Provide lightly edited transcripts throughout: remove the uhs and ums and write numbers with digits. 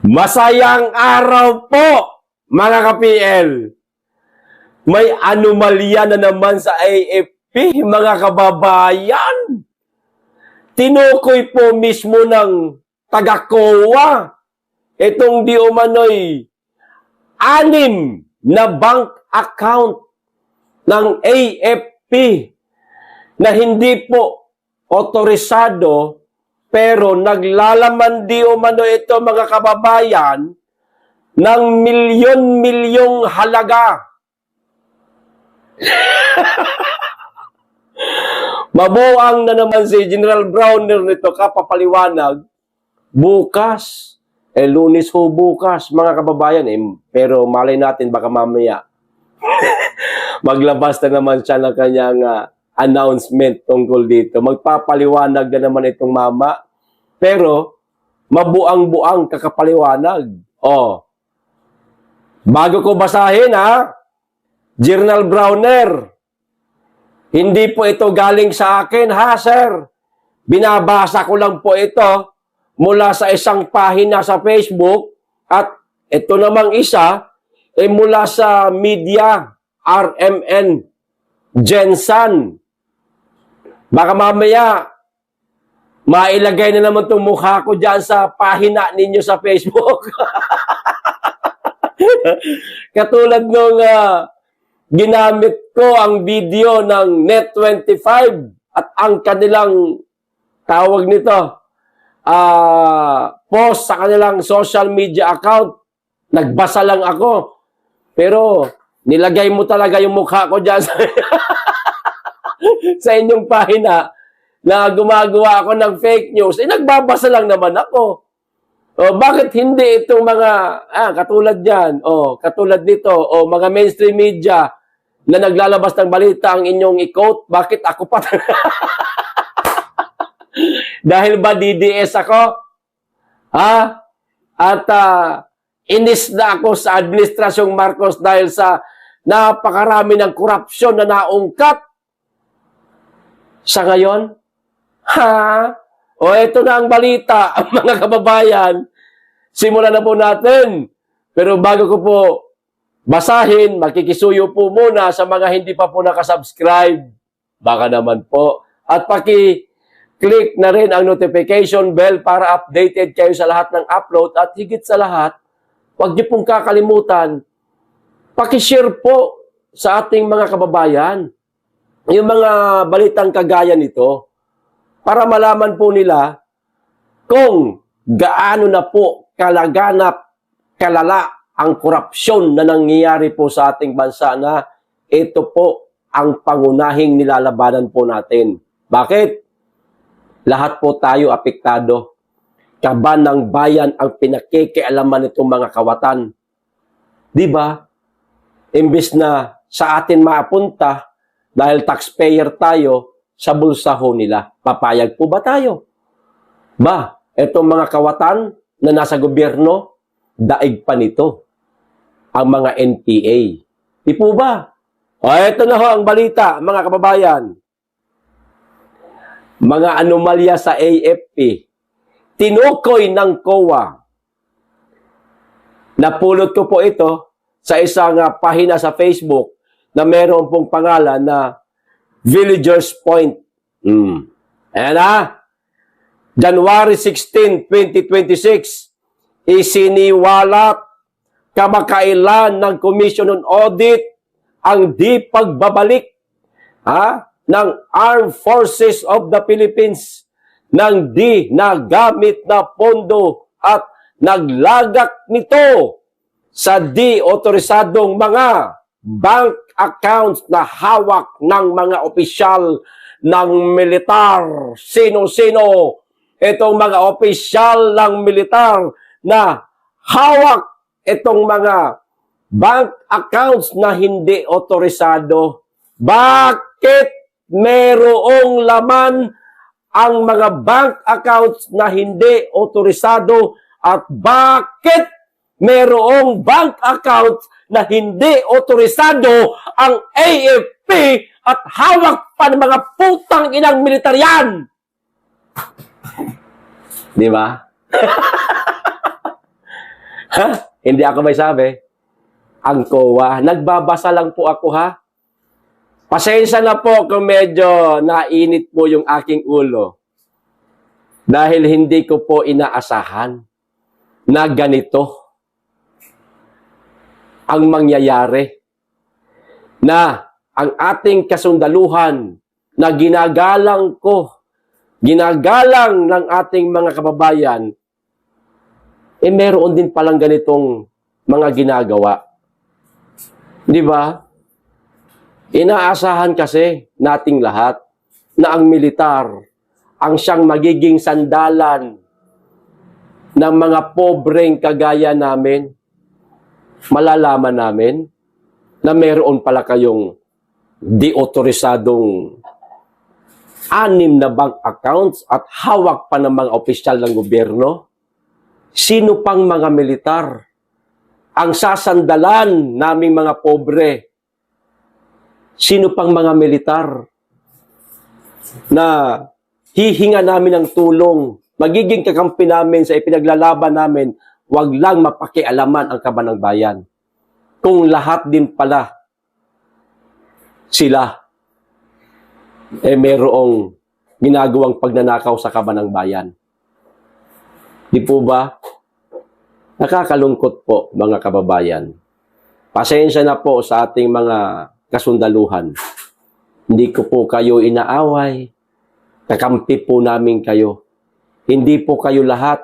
Masayang araw po, mga ka-PL. May anomalya na naman sa AFP, mga kababayan. Tinukoy po mismo ng taga-COA itong di umano'y 6 na bank account ng AFP na hindi po otorisado pero naglalaman di umano ito, mga kababayan, ng milyon-milyong halaga. Mabuang na naman si General Browner nito, kapapaliwanag, bukas. Lunes ho bukas, mga kababayan. Pero malay natin, baka mamaya maglabas na naman siya ng kanyang announcement tungkol dito. Magpapaliwanag na naman itong mama. Pero, mabuang-buang kakapaliwanag. Bago ko basahin, General Browner, hindi po ito galing sa akin, sir. Binabasa ko lang po ito mula sa isang pahina sa Facebook at ito namang isa mula sa media, RMN, Jensen. Baka mamaya, mailagay na naman itong mukha ko dyan sa pahina ninyo sa Facebook. Katulad nung ginamit ko ang video ng Net25 at ang kanilang tawag nito, post sa kanilang social media account. Nagbasa lang ako. Pero nilagay mo talaga yung mukha ko dyan sa, sa inyong pahina na gumagawa ako ng fake news. Nagbabasa lang naman ako. Bakit hindi itong mga, katulad yan, katulad nito, mga mainstream media na naglalabas ng balita ang inyong i-quote, bakit ako pa? Dahil ba DDS ako? At inis na ako sa Administrasyong Marcos dahil sa napakarami ng korupsyon na naungkat. Sa ngayon, ito na ang balita, mga kababayan. Simulan na po natin. Pero bago ko po basahin, makikisuyo po muna sa mga hindi pa po nakasubscribe. Baka naman po. At click na rin ang notification bell para updated kayo sa lahat ng upload. At higit sa lahat, huwag niyo pong kakalimutan, pakishare po sa ating mga kababayan yung mga balitang kagaya nito para malaman po nila kung gaano na po kalaganap, kalala ang korupsyon na nangyayari po sa ating bansa na ito po ang pangunahing nilalabanan po natin. Bakit? Lahat po tayo apektado. Kaban ng bayan ang pinakikialaman nitong mga kawatan. Di ba? Imbis na sa atin mapunta dahil taxpayer tayo, sa bulsa ho nila. Papayag po ba tayo? Itong mga kawatan na nasa gobyerno, daig pa nito ang mga NPA. Di po ba? Ito na ho ang balita, mga kababayan. Mga anomalya sa AFP. Tinukoy ng COA. Napulot ko po ito sa isang pahina sa Facebook na meron pong pangalan na Villagers Point. Ayan January 16, 2026, isiniwalat kamakailan ng Commission on Audit ang di pagbabalik ng Armed Forces of the Philippines ng di nagamit na pondo at naglagak nito sa di otorisadong mga bank accounts na hawak ng mga opisyal ng militar. Sino-sino itong mga opisyal ng militar na hawak itong mga bank accounts na hindi otorisado? Bakit merong laman ang mga bank accounts na hindi otorisado at bakit merong bank accounts na hindi otorisado ang AFP at hawak pa ng mga putang inang militar yan? Di ba? Ha? Hindi ako may sabi. Ang COA. Nagbabasa lang po ako, ha? Pasensya na po kung medyo nainit po yung aking ulo. Dahil hindi ko po inaasahan na ganito ang mangyayari. Na ang ating kasundaluhan na ginagalang ng ating mga kababayan, meron din palang ganitong mga ginagawa. Di ba? Inaasahan kasi nating lahat na ang militar ang siyang magiging sandalan ng mga pobreng kagaya namin. Malalaman namin na meron pala kayong di-autorisadong 6 na bank accounts at hawak pa ng mga opisyal ng gobyerno. Sino pang mga militar ang sasandalan naming mga pobre? Sino pang mga militar na hihinga namin ng tulong, magiging kakampi namin sa ipinaglalaban namin, wag lang mapakialaman ang kaban ng bayan. Kung lahat din pala sila mayroong ginagawang pagnanakaw sa kaban ng bayan. Di po ba? Nakakalungkot po, mga kababayan. Pasensya na po sa ating mga kasundaluhan. Hindi ko po kayo inaaway. Kakampi po namin kayo. Hindi po kayo lahat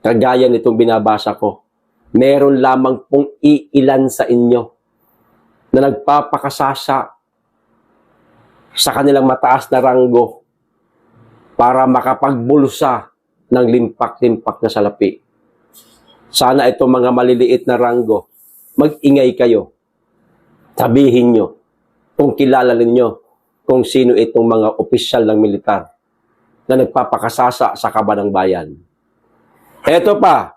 kagaya nitong binabasa ko. Meron lamang pong iilan sa inyo na nagpapakasasa sa kanilang mataas na ranggo para makapagbulsa ng limpak-limpak na salapi. Sana itong mga maliliit na ranggo, mag-ingay kayo. Sabihin nyo kung kilala ninyo kung sino itong mga opisyal ng militar na nagpapakasasa sa kaban ng bayan. Eto pa,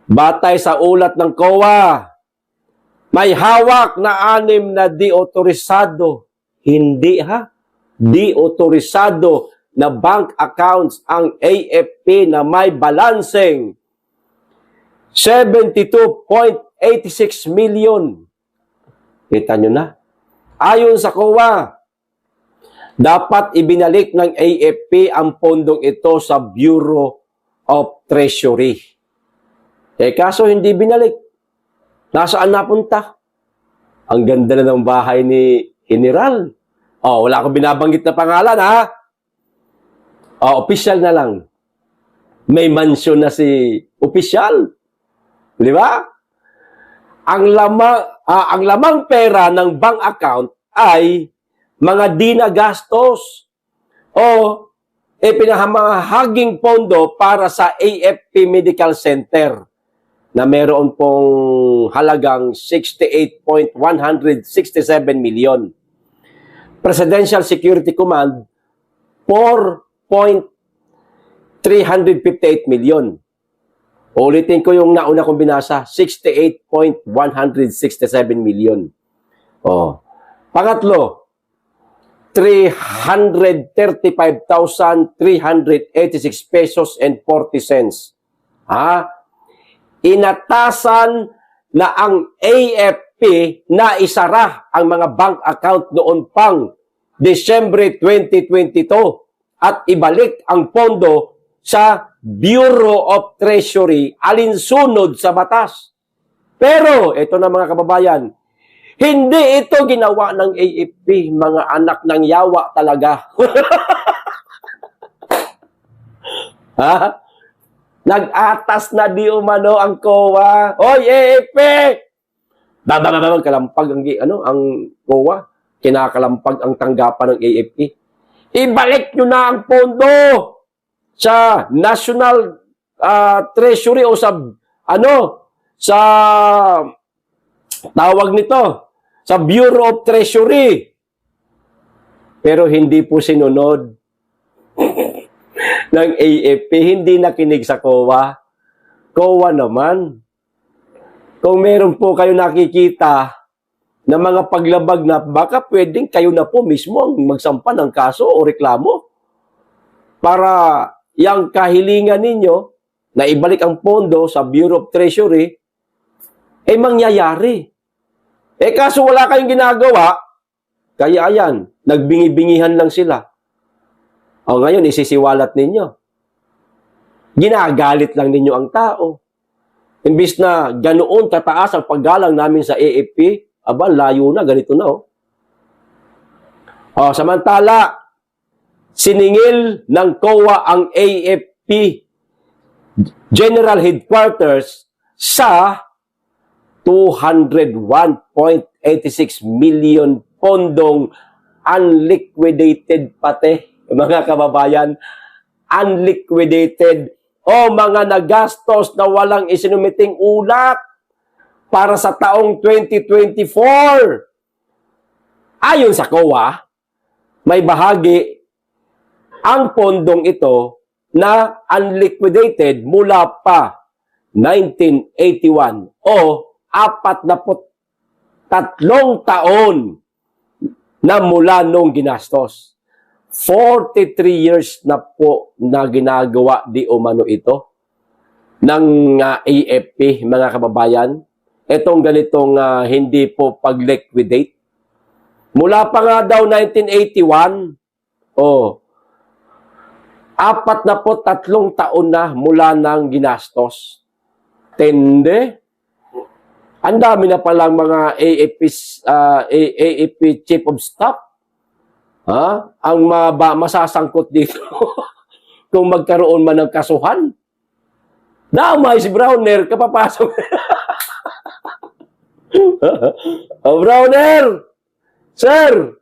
batay sa ulat ng COA, may hawak na 6 na di-autorisado. Hindi ha? Di-autorisado na bank accounts ang AFP na may balancing 72.86 million. Kita nyo na? Ayon sa COA, dapat ibinalik ng AFP ang pondong ito sa Bureau of Treasury. Kaso hindi binalik. Nasaan napunta? Ang ganda na ng bahay ni General. Wala akong binabanggit na pangalan, ha? Official na lang. May mansyon na si official. Di ba? Ang lamang pera ng bank account ay mga di nagastos o pinamahaging pondo para sa AFP Medical Center na meron pong halagang 68.167 million. Presidential Security Command, 4.358 million. Ulitin ko yung nauna kong binasa, 68.167 million. Pangatlo, 335,386 pesos and 40 cents. Inatasan na ang AFP na isara ang mga bank account noon pang Desyembre 2022 at ibalik ang pondo sa Bureau of Treasury alinsunod sa batas. Pero, ito na mga kababayan, hindi ito ginawa ng AFP, mga anak ng yawa talaga. Nag-atas na di umano ang COA. Oy, AFP! Kalampag ang COA. Kinakalampag ang tanggapan ng AFP. Ibalik nyo na ang pondo sa National Treasury o sa tawag nito, sa Bureau of Treasury. Pero hindi po sinunod ng AFP, hindi nakinig sa COA. COA naman. Kung meron po kayo nakikita na mga paglabag na baka pwedeng kayo na po mismo ang magsampa ng kaso o reklamo para yung kahilingan ninyo na ibalik ang pondo sa Bureau of Treasury, mangyayari. Kaso wala kayong ginagawa, kaya ayan, nagbingi-bingihan lang sila. O ngayon, isisiwalat ninyo. Ginagalit lang ninyo ang tao. Imbis na ganoon kataas ang paggalang namin sa AFP, layo na, ganito na. Samantala, siningil ng COA ang AFP General Headquarters sa 201.86 million pondong unliquidated pati, mga kababayan, unliquidated o mga nagastos na walang isinumiting ulat para sa taong 2024. Ayon sa COA, may bahagi ang pondong ito na unliquidated mula pa 1981 o 43 taon na mula nung ginastos. 43 years na po na ginagawa di umano ito ng AFP, mga kababayan. Itong ganitong hindi po pag-liquidate. Mula pa nga daw 1981, 43 taon na mula nang ginastos. Tende. Ang dami na palang mga AFP Chief of Staff. Ang masasangkot dito kung magkaroon man ng kasuhan. Damay si Browner, kapapasok. Browner! Sir!